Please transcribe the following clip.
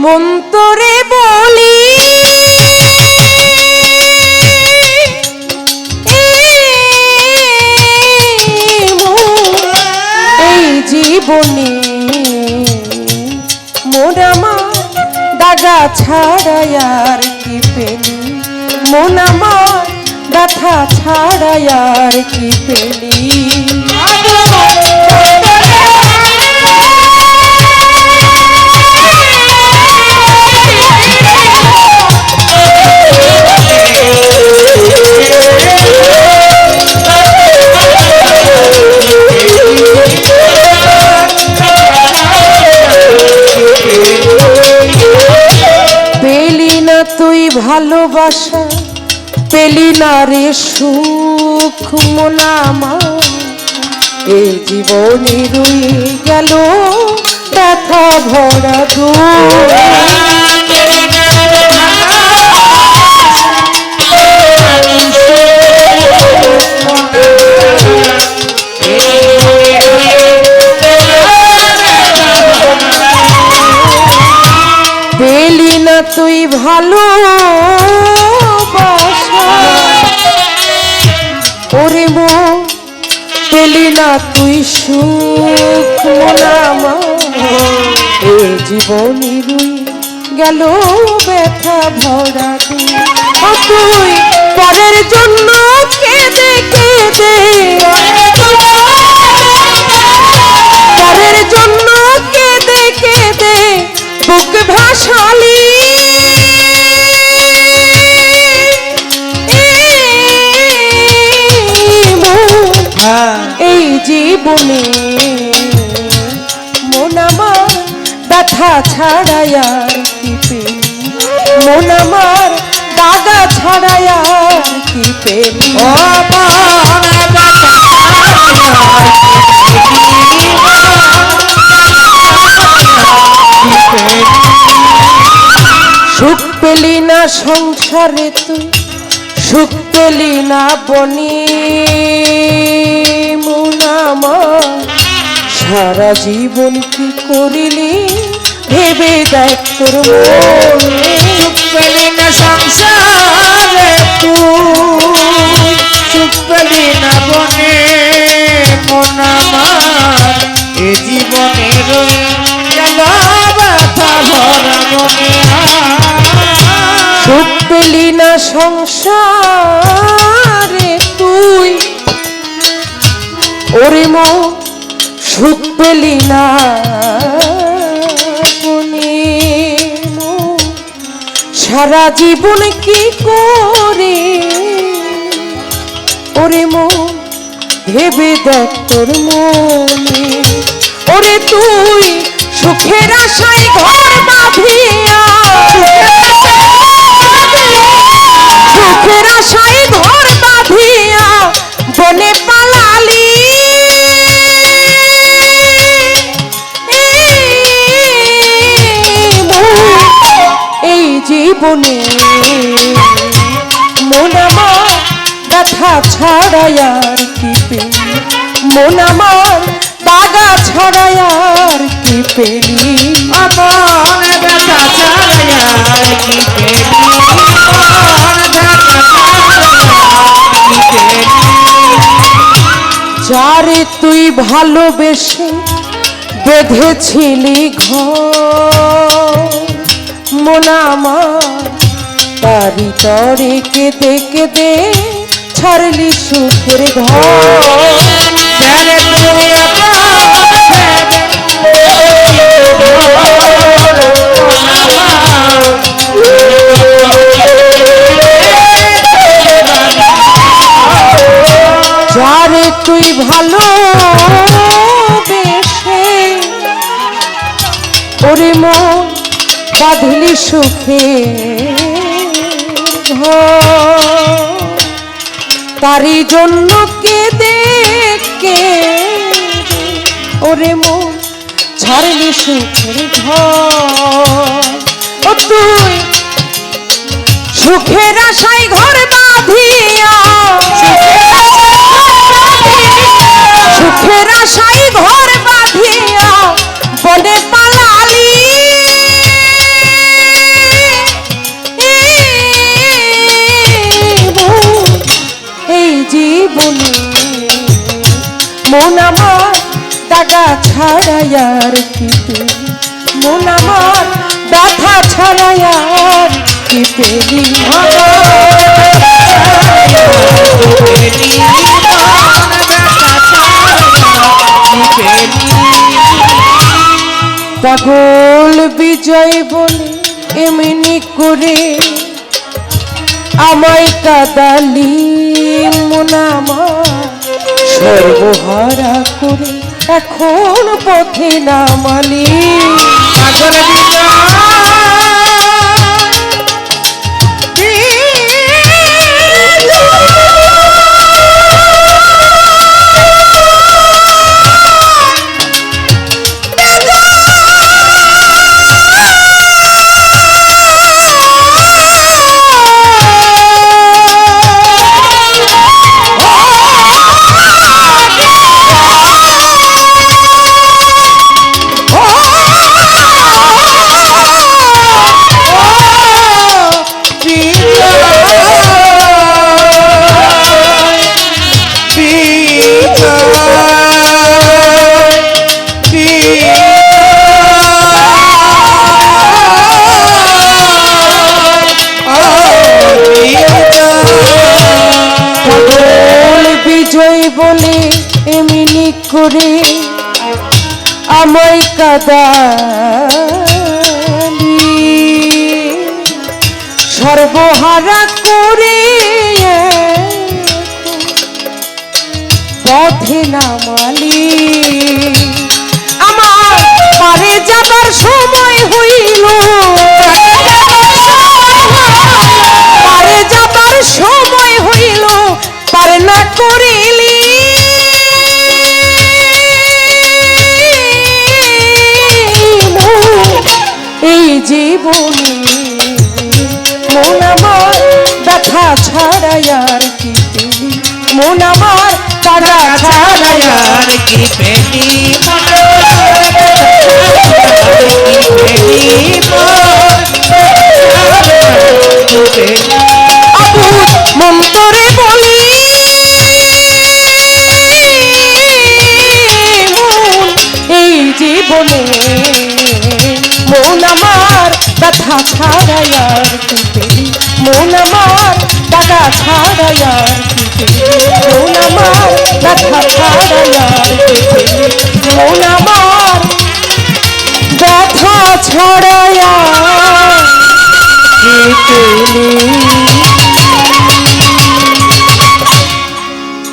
মন্তরে বলি এই জীবনে মন আমার দাগা ছাড়াই আর কি পেলি, মন আমার ব্যথা ছাড়াই আর কি পেলি। পেলি না তুই ভালোবাসা, পেলি না রে সুখ, মন আমার এই জীবনে রয়ে গেল ব্যথা ভরা দুঃখ। পেলি না তুই ভালোবাসা, ওরে মন পেলি না তুই সুখ, মন আমার এই জীবনে রয়ে গেল ব্যথা ভরা দুঃখ। তুই পরের জন্য কেঁদে কেঁদে, পরের জন্য কেঁদে কেঁদে বুক ভাসালি, এই জীবনে মন আমার ব্যথা ছাড়াই আর কি পেলি, মন আমার দাগা ছাড়াই আর কি পেলি। সুখ পেলি না সংসারে তুই, সুখ পেলি না বনে, মন আমার সারা জীবন কি করিলি ভেবে দেখ তোর মনে। সুখ পেলি না সংসারে তুই, সুখ পেলি না বনে, মন আমার এ জীবনে রয়ে গেল ব্যথা ভরা মনে। সুখ পেলি না সংসারে তুই, ওরে মন সুখ পেলি না বনে, মন সারা জীবন কি করে, ওরে মন ভেবে দেখ তোর মনে। ওরে তুই সুখের আশায় ঘর বাঁধিয়া, সুখের আশায় ঘর বাঁধিয়া বনে পালালি, এই জীবনে মন আমার ব্যথা ছাড়াই আর কি পেলি, মন আমার দাগা ছাড়াই আর কি পেলি। আমার ব্যথা ছাড়াই আর কি পেলি, যারে তুই ভালোবেসে বেঁধেছিলি ঘর, মন আমার তারি তরে কেঁদে কেঁদে ছাড়লি সুখের ঘর। যারে তুই যারে তুই ভালোবেসে ওরে মন বাঁধলি সুখে ঘর, তারি জন্য কেঁদে কেঁদে ওরে মন ছাড়লি সুখের ঘর। ও তুই সুখের আশায় ঘর বাঁধিয়া, সুখের আশায় ঘর বাঁধিয়া বনে পালালি, দাগা ছাড়াই আর কি পেলি মন আমার ব্যথা ছাড়াই আর কি পেলি পাগল বিজয় বলে এমনি করে আমায় কাদালি মন আমার সর্বহারা করে এখন পথে নামালি বলে এমনি করে আমায় কাদালি সর্বহারা করে পথে নামালি আমার পারে যাবার সময় হইল পারে যাবার সময় হইল পারে না করিলি এই জীবনে মন আমার ব্যথা ছাড়াই আর কি পেলি মন আমার কাটা ছাড়াই আর কি পেলি মন তোরে বলি এই জীবনে মন আমার ব্যথা ছাড়াই আর কি পেলি মন আমার টাকা ছাড়াই আর কি পেলি মন আমার ব্যথা ছাড়াই আর কি পেলি মন আমার ব্যথা ছাড়াই আর কি পেলি